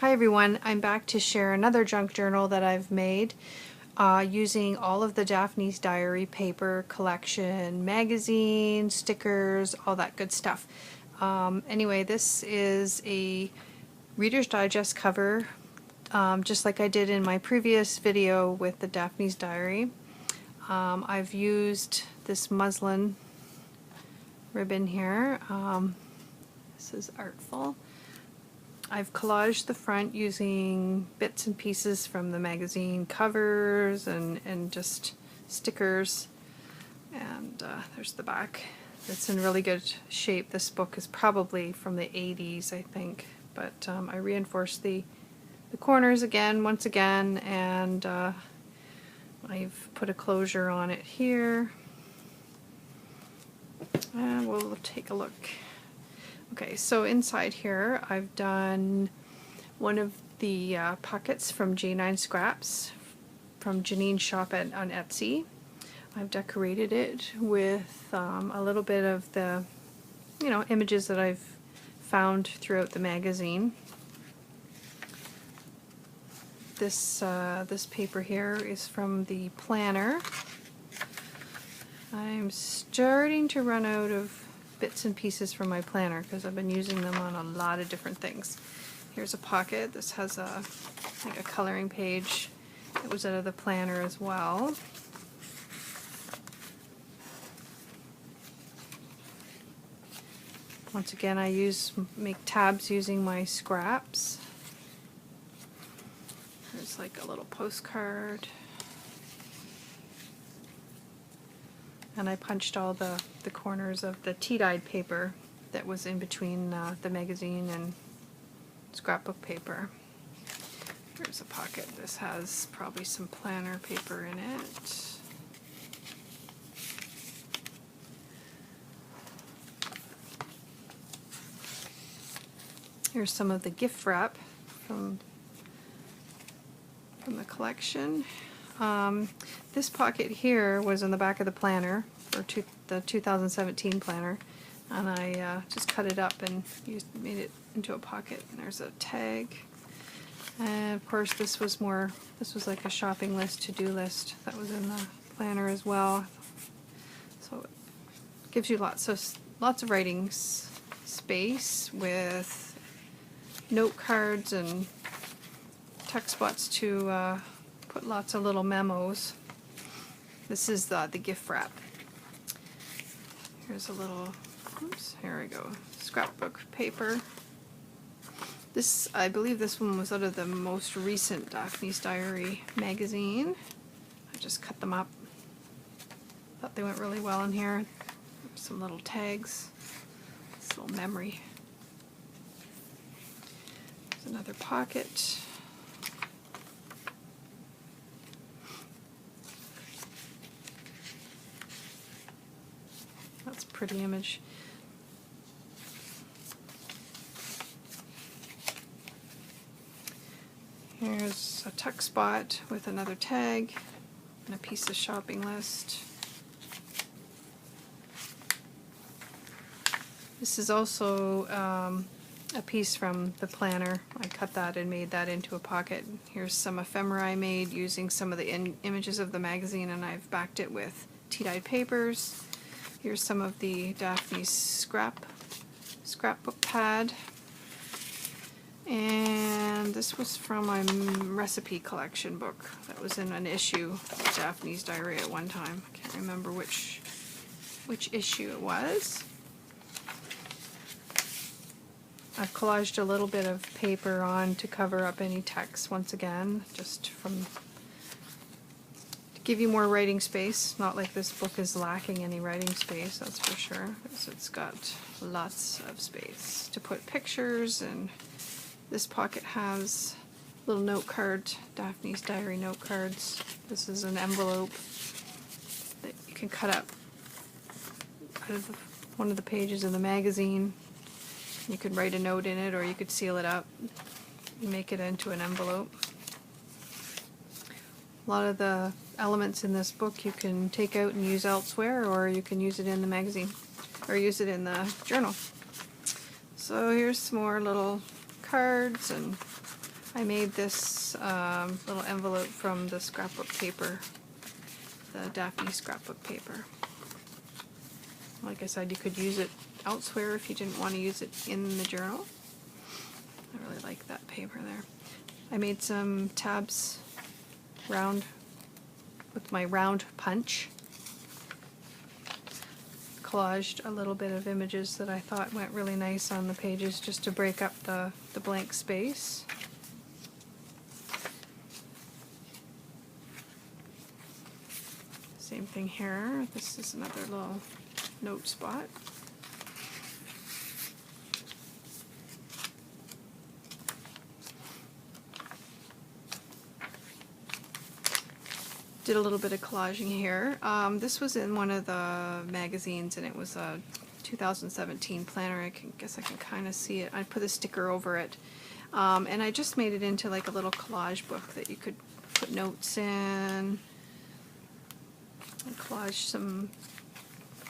Hi everyone, I'm back to share another junk journal that I've made using all of the Daphne's Diary paper collection, magazines, stickers, all that good stuff. Anyway, this is a Reader's Digest cover, just like I did in my previous video with the Daphne's Diary. I've used this muslin ribbon here. This is artful. I've collaged the front using bits and pieces from the magazine covers and just stickers. And there's the back. It's in really good shape. This book is probably from the 80s, I think. But I reinforced the corners once again, and I've put a closure on it here. And we'll take a look. Okay, so inside here I've done one of the pockets from J9 Scraps from Janine's shop on Etsy. I've decorated it with a little bit of the, images that I've found throughout the magazine. This paper here is from the planner. I'm starting to run out of bits and pieces from my planner because I've been using them on a lot of different things. Here's a pocket. This has like a coloring page that was out of the planner as well. Once again, I make tabs using my scraps. There's like a little postcard. And I punched all the corners of the tea-dyed paper that was in between the magazine and scrapbook paper. Here's a pocket. This has probably some planner paper in it. Here's some of the gift wrap from the collection. This pocket here was in the back of the planner, or the 2017 planner, and I just cut it up and made it into a pocket. And there's a tag, and of course this was like a shopping list, to-do list that was in the planner as well. So it gives you lots of writing space with note cards and text spots to put lots of little memos. This is the gift wrap. Here's a little, oops, here we go, scrapbook paper. I believe this one was out of the most recent Daphne's Diary magazine. I just cut them up. Thought they went really well in here. Some little tags, this little memory. There's another pocket. That's a pretty image. Here's a tuck spot with another tag and a piece of shopping list. This is also a piece from the planner. I cut that and made that into a pocket. Here's some ephemera I made using some of the images of the magazine, and I've backed it with tea-dyed papers. Here's some of the Daphne's scrapbook pad. And this was from my recipe collection book that was in an issue of Daphne's Diary at one time. I can't remember which issue it was. I've collaged a little bit of paper on to cover up any text once again, just to give you more writing space. Not like this book is lacking any writing space, that's for sure. It's got lots of space to put pictures, and this pocket has little note card, Daphne's Diary note cards. This is an envelope that you can cut up out of one of the pages of the magazine. You could write a note in it, or you could seal it up and make it into an envelope. A lot of the elements in this book you can take out and use elsewhere, or you can use it in the magazine, or use it in the journal. So here's some more little cards and I made this little envelope from the scrapbook paper, the Daphne scrapbook paper. Like I said, you could use it elsewhere if you didn't want to use it in the journal. I really like that paper there. I made some tabs round with my round punch. Collaged a little bit of images that I thought went really nice on the pages just to break up the blank space. Same thing here. This is another little note spot. Did a little bit of collaging here. This was in one of the magazines, and it was a 2017 planner. I guess I can kind of see it. I put a sticker over it, and I just made it into like a little collage book that you could put notes in. I collaged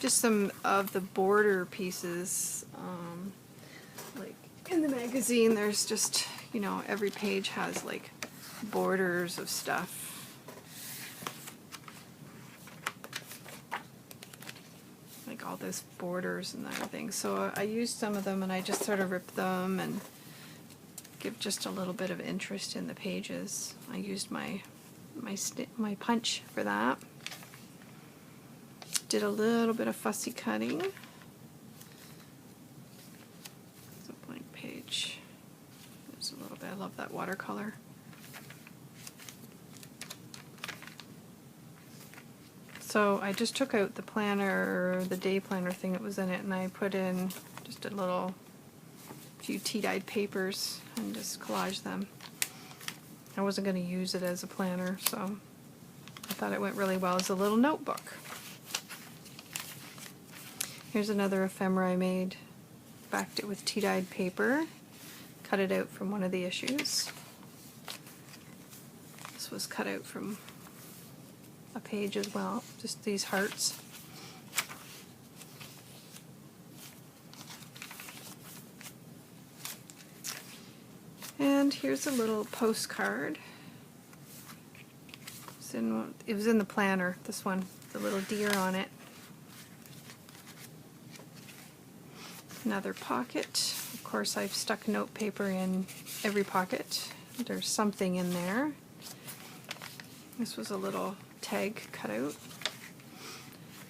just some of the border pieces. Like in the magazine, there's just, you know, every page has like borders of stuff. Like all those borders and everything. So I used some of them and I just sort of ripped them and give just a little bit of interest in the pages. I used my punch for that. Did a little bit of fussy cutting. It's a blank page. There's a little bit. I love that watercolor. So I just took out the planner, the day planner thing that was in it, and I put in just a few tea-dyed papers and just collaged them. I wasn't going to use it as a planner, so I thought it went really well as a little notebook. Here's another ephemera I made. Backed it with tea-dyed paper. Cut it out from one of the issues. This was cut out from a page as well, just these hearts. And here's a little postcard. It was in the planner, this one, the little deer on it. Another pocket. Of course, I've stuck note paper in every pocket. There's something in there. This was a little tag cut out.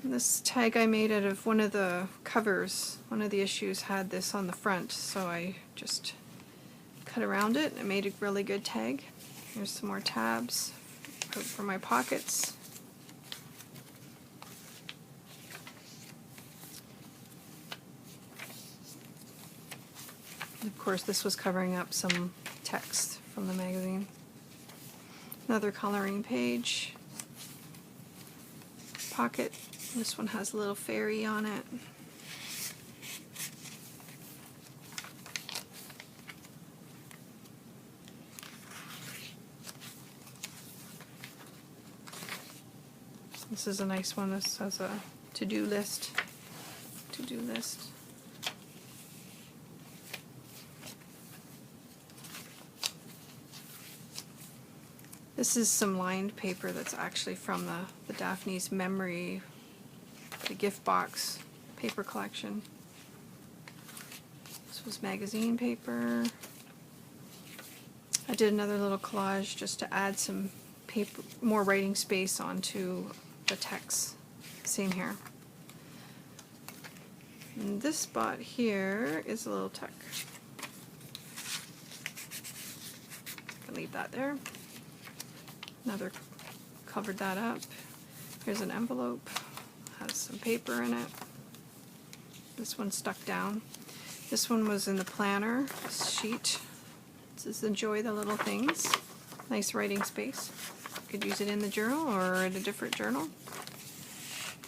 And this tag I made out of one of the covers. One of the issues had this on the front, so I just cut around it and made a really good tag. Here's some more tabs out for my pockets. And of course, this was covering up some text from the magazine. Another coloring page. Pocket. This one has a little fairy on it. This is a nice one. This has a to-do list. To-do list. This is some lined paper that's actually from the Daphne's memory, the gift box paper collection. This was magazine paper. I did another little collage just to add some paper, more writing space onto the text. Same here. And this spot here is a little tuck. Can leave that there. Another covered that up. Here's an envelope. Has some paper in it. This one stuck down. This one was in the planner sheet. This is Enjoy the Little Things. Nice writing space. You could use it in the journal or in a different journal.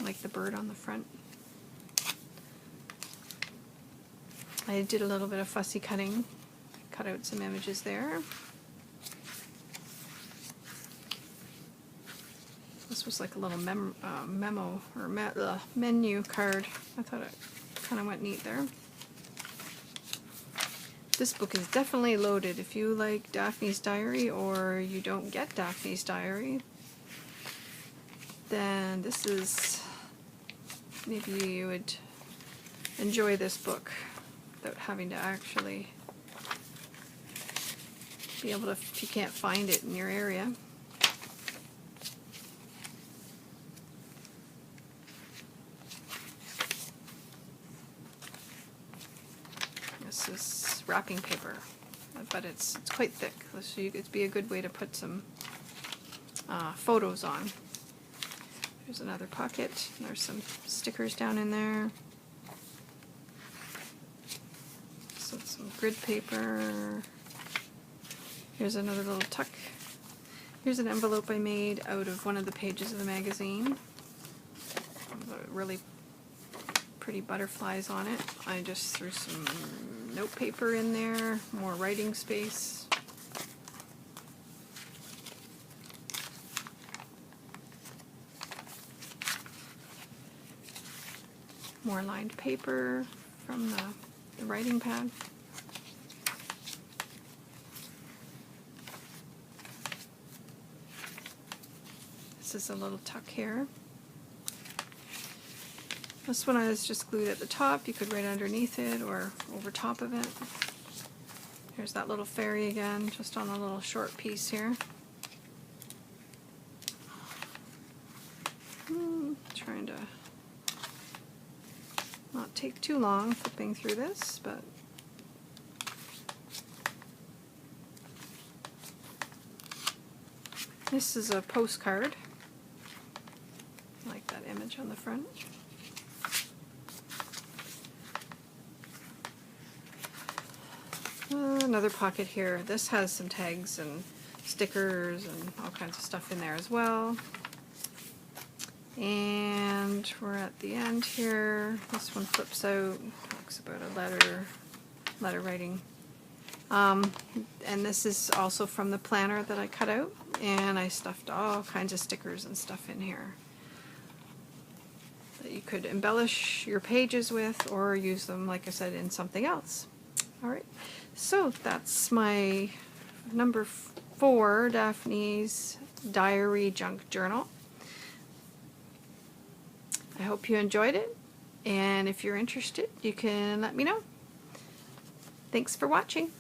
Like the bird on the front. I did a little bit of fussy cutting. Cut out some images there. This was like a little memo or menu card. I thought it kind of went neat there. This book is definitely loaded. If you like Daphne's Diary or you don't get Daphne's Diary, then this is, maybe you would enjoy this book without having to actually be able to, if you can't find it in your area. This is wrapping paper, but it's quite thick, so it'd be a good way to put some photos on. There's another pocket. There's some stickers down in there. So some grid paper. Here's another little tuck. Here's an envelope I made out of one of the pages of the magazine. Really pretty butterflies on it. I just threw some note paper in there, more writing space. More lined paper from the writing pad. This is a little tuck here. This one is just glued at the top. You could write underneath it or over top of it. Here's that little fairy again, just on a little short piece here. Trying to not take too long flipping through this, but this is a postcard. I like that image on the front. Another pocket here. This has some tags and stickers and all kinds of stuff in there as well. And we're at the end here. This one flips out, talks about a letter writing. And this is also from the planner that I cut out, and I stuffed all kinds of stickers and stuff in here that you could embellish your pages with or use them, like I said, in something else. Alright, so that's my number 4 Daphne's Diary Junk Journal. I hope you enjoyed it, and if you're interested, you can let me know. Thanks for watching.